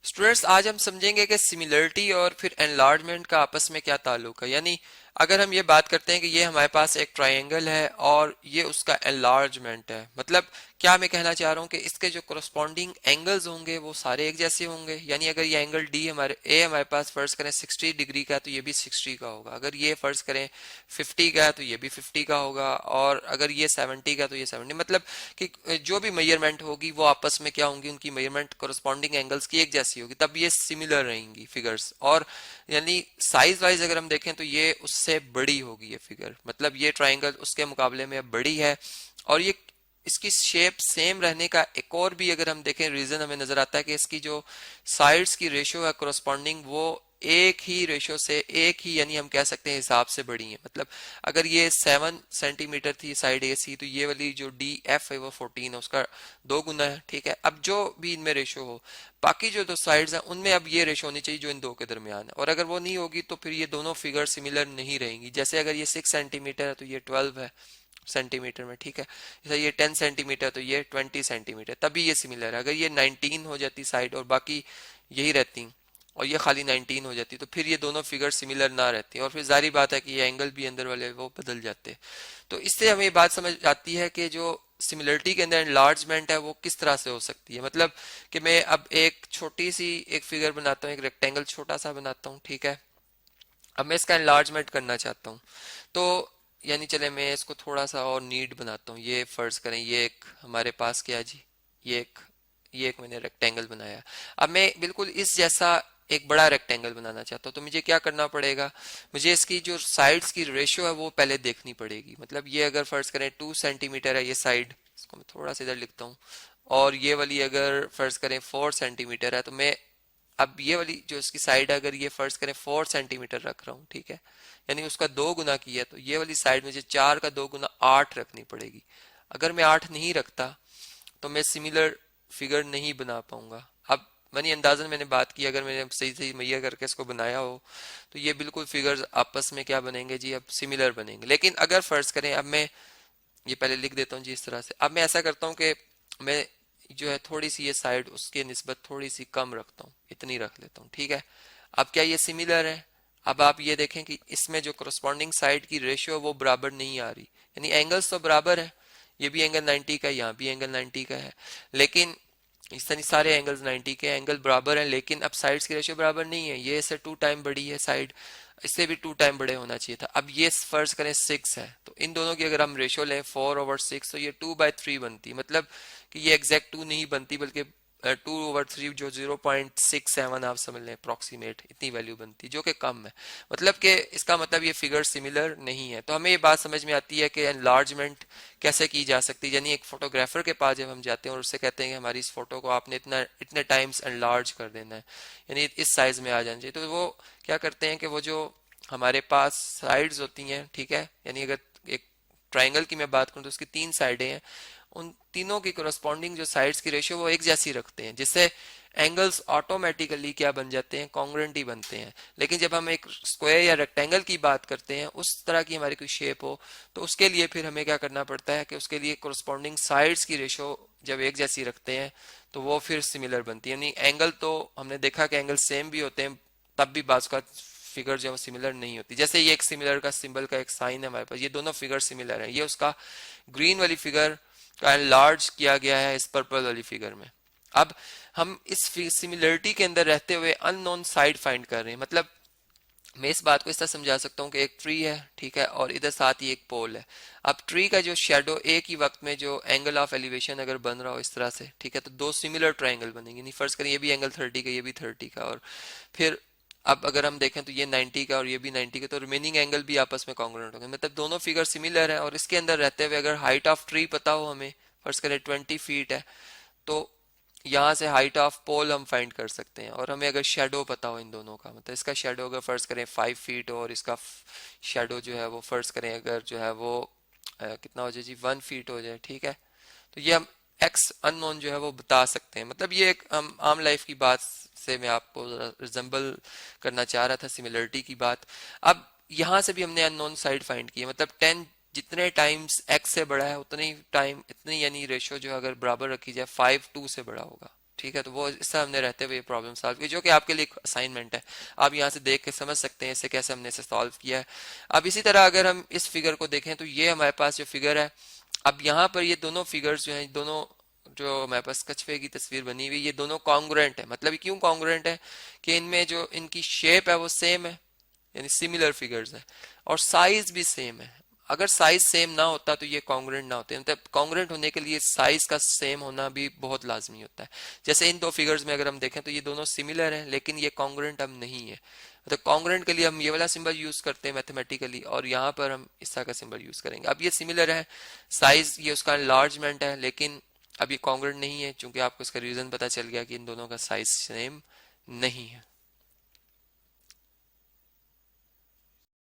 Students, आज हम समझेंगे कि सिमिलरिटी और फिर एनलार्जमेंट का आपस में क्या ताल्लुक है। यानी अगर हम ये बात करते हैं कि ये हमारे पास एक ट्रायंगल है और ये उसका एनलार्जमेंट है, मतलब क्या मैं कहना चाह रहा हूँ कि इसके जो कोरस्पॉन्डिंग एंगल्स होंगे वो सारे एक जैसे होंगे। यानी अगर ये एंगल डी हमारे पास फर्ज करें 60 डिग्री का है तो ये भी 60 का होगा। अगर ये फर्ज करें 50 का है तो ये भी 50 का होगा। और अगर ये 70 का तो ये 70, मतलब कि जो भी मेजरमेंट होगी वो आपस में क्या होंगी, उनकी मेजरमेंट कोरस्पॉन्डिंग एंगल्स की एक जैसी होगी, तब ये सिमिलर रहेंगी फिगर्स। और यानी साइज वाइज अगर हम देखें तो ये उससे बड़ी होगी ये फिगर, मतलब ये ट्राइंगल उसके मुकाबले में बड़ी है। और ये इसकी शेप सेम रहने का एक और भी अगर हम देखें रीजन हमें नजर आता है कि इसकी जो साइड्स की रेशियो है कोरस्पॉन्डिंग, वो एक ही रेशियो से, एक ही यानी हम कह सकते हैं हिसाब से बड़ी है। मतलब अगर ये 7 सेंटीमीटर थी साइड ए सी, तो ये वाली जो डी एफ है वो 14 है, उसका 2 गुना है। ठीक है, अब जो भी इनमें रेशियो हो, बाकी जो दो साइड्स हैं उनमें अब ये रेशो होनी चाहिए जो इन दो के दरमियान है। और अगर वो नहीं होगी तो फिर ये दोनों फिगर सिमिलर नहीं रहेंगी। जैसे अगर ये 6 सेंटीमीटर है तो ये 12 है सेंटीमीटर में। ठीक है, जैसे ये 10 सेंटीमीटर तो ये 20 सेंटीमीटर, तभी ये सिमिलर है। अगर ये 19 हो जाती साइड और बाकी यही रहती और ये खाली 19 हो जाती तो फिर ये दोनों फिगर सिमिलर ना रहती, और फिर जारी बात है कि ये एंगल भी अंदर वाले वो बदल जाते। तो इससे हमें ये बात समझ आती है कि जो सिमिलरिटी के अंदर एनलार्जमेंट है वो किस तरह से हो सकती है। मतलब कि मैं अब एक छोटी सी एक फिगर बनाता हूँ, एक रेक्टेंगल छोटा सा बनाता हूँ। ठीक है, अब मैं इसका एनलार्जमेंट करना चाहता हूँ, तो यानी चले मैं इसको थोड़ा सा और नीट बनाता हूँ। ये फर्ज करें ये एक हमारे पास क्या जी, ये एक मैंने रेक्टेंगल बनाया। अब मैं बिल्कुल इस जैसा एक बड़ा रेक्टेंगल बनाना चाहता हूँ, तो मुझे क्या करना पड़ेगा, मुझे इसकी जो साइड्स की रेशियो है वो पहले देखनी पड़ेगी। मतलब ये अगर फर्ज करें 2 सेंटीमीटर है ये साइड, इसको मैं थोड़ा सा इधर लिखता हूँ, और ये वाली अगर फर्ज करें 4 सेंटीमीटर है, तो मैं अब ये वाली जो इसकी साइड है अगर ये फर्ज करें 4 सेंटीमीटर रख रहा हूँ, ठीक है, यानी उसका 2 गुना किया, तो ये वाली साइड मुझे 4 का 2 गुना 8 रखनी पड़ेगी। अगर मैं 8 नहीं रखता तो मैं सिमिलर फिगर नहीं बना पाऊंगा। अब मनी अंदाजन मैंने बात की, अगर मैंने सही सही मैया करके इसको बनाया हो तो ये बिल्कुल फिगर्स आपस में क्या बनेंगे जी, अब सिमिलर बनेंगे। लेकिन अगर फर्ज करें, अब मैं ये पहले लिख देता हूँ जी इस तरह से, अब मैं ऐसा करता हूँ कि मैं जो है थोड़ी सी ये साइड उसके निस्बत थोड़ी सी कम रखता हूँ, इतनी रख लेता हूँ। ठीक है, अब क्या ये सिमिलर है? अब आप ये देखें कि इसमें जो करस्पॉन्डिंग साइड की रेशियो वो बराबर नहीं आ रही, यानी एंगल्स तो बराबर है, ये भी एंगल 90 का है, यहाँ भी एंगल 90 का है, लेकिन इस तरह सारे एंगल्स 90 के एंगल बराबर हैं, लेकिन अब साइड्स की रेशियो बराबर नहीं है। ये इससे 2 टाइम बड़ी है साइड, इससे भी 2 टाइम बड़े होना चाहिए था। अब ये फर्ज करें 6 है, तो इन दोनों की अगर हम रेशियो लें 4/6, तो ये 2/3 बनती, मतलब कि ये एग्जैक्ट 2 नहीं बनती बल्कि 2/3 जो 0.67 आप समझ लें अप्रोक्सीमेट इतनी वैल्यू बनती, जो कि कम है। मतलब कि इसका मतलब ये फिगर सिमिलर नहीं है। तो हमें ये बात समझ में आती है कि एनलार्जमेंट कैसे की जा सकती है। यानी एक फोटोग्राफर के पास जब हम जाते हैं और उससे कहते हैं कि हमारी इस फोटो को आपने इतने टाइम्स एनलार्ज कर देना है, यानी इस साइज में आ जाना चाहिए, तो वो क्या करते हैं कि वो जो हमारे पास साइड्स होती हैं, ठीक है, यानी अगर एक ट्राइंगल की मैं बात करूं तो उसकी 3 साइडें हैं, उन तीनों की कोरस्पॉन्डिंग जो साइड्स की रेशियो वो एक जैसी रखते हैं, जिससे एंगल्स ऑटोमेटिकली क्या बन जाते हैं, कॉन्ग्रुएंट ही बनते हैं। लेकिन जब हम एक स्क्वायर या रेक्टेंगल की बात करते हैं, उस तरह की हमारी कोई शेप हो, तो उसके लिए फिर हमें क्या करना पड़ता है कि उसके लिए कोरस्पॉन्डिंग साइड्स की रेशियो जब एक जैसी रखते हैं तो वो फिर सिमिलर बनती है। यानी एंगल तो हमने देखा कि एंगल सेम भी होते हैं, तब भी बाज का फिगर जो है सिमिलर नहीं होती। जैसे ये एक सिमिलर का सिंबल का एक साइन है हमारे पास, ये दोनों फिगर सिमिलर है, ये उसका ग्रीन वाली फिगर का एनलार्ज किया गया है इस पर्पल वाली फिगर में। अब हम इस सिमिलरिटी के अंदर रहते हुए अननोन साइड फाइंड कर रहे हैं। मतलब मैं इस बात को इस तरह समझा सकता हूँ कि एक ट्री है, ठीक है, और इधर साथ ही एक पोल है। अब ट्री का जो शेडो एक ही वक्त में जो एंगल ऑफ एलिवेशन अगर बन रहा हो इस तरह से, ठीक है, तो दो सिमिलर ट्राइंगल बनेंगे। नहीं फर्ज करें ये भी एंगल 30 का, ये भी 30 का, और फिर अब अगर हम देखें तो ये 90 का और ये भी 90 का, तो रिमेनिंग एंगल भी आपस में कॉन्ग्रुएंट होंगे। मतलब दोनों फिगर सिमिलर है, और इसके अंदर रहते हुए अगर हाइट ऑफ ट्री पता हो हमें, फर्ज करें 20 फीट है, तो यहाँ से हाइट ऑफ पोल हम फाइंड कर सकते हैं। और हमें अगर शेडो पता हो इन दोनों का, मतलब इसका शेडो अगर फर्ज करें 5 फीट हो और इसका शेडो जो है वो फर्ज करें अगर जो है वो कितना हो जाए जी, 1 फीट हो जाए, ठीक है, तो ये हम एक्स अननोन जो है वो बता सकते हैं। मतलब ये एक हम आम लाइफ की बात से मैं आपको रिजेंबल करना चाह रहा था, सिमिलरिटी की बात। अब यहाँ से भी हमने अननोन साइड फाइंड की है, मतलब 10 जितने टाइम्स एक्स से बड़ा है उतने ही टाइम इतनी यानी रेशियो जो अगर बराबर रखी जाए 5 2 से बड़ा होगा। ठीक है, तो वो इससे हमने रहते हुए प्रॉब्लम सॉल्व की, जो कि आपके लिए असाइनमेंट है। आप यहाँ से देख के समझ सकते हैं इसे कैसे हमने इसे सॉल्व किया है। अब इसी तरह अगर हम इस फिगर को देखें तो ये हमारे पास जो फिगर है, अब यहाँ पर ये दोनों फिगर्स जो हैं, दोनों जो हमारे पास कछुए की तस्वीर बनी हुई, ये दोनों कॉन्ग्रुएंट है। मतलब ये क्यों कॉन्ग्रुएंट है कि इनमें जो इनकी शेप है वो सेम है, यानी सिमिलर फिगर्स है, और साइज भी सेम है। अगर साइज सेम ना होता तो ये कॉन्ग्रुएंट ना होते, मतलब कॉन्ग्रुएंट होने के लिए साइज का सेम होना भी बहुत लाजमी होता है। जैसे इन दो फिगर्स में अगर हम देखें तो ये दोनों सिमिलर हैं, लेकिन ये कॉन्ग्रुएंट अब नहीं है। तो कॉन्ग्रुएंट के लिए हम ये वाला सिंबल यूज करते हैं मैथमेटिकली, और यहाँ पर हम इस तरह का सिंबल यूज करेंगे। अब ये सिमिलर है, साइज ये उसका एनलार्जमेंट है, लेकिन अब ये कॉन्ग्रुएंट नहीं है, क्योंकि आपको इसका रीजन पता चल गया कि इन दोनों का साइज सेम नहीं है।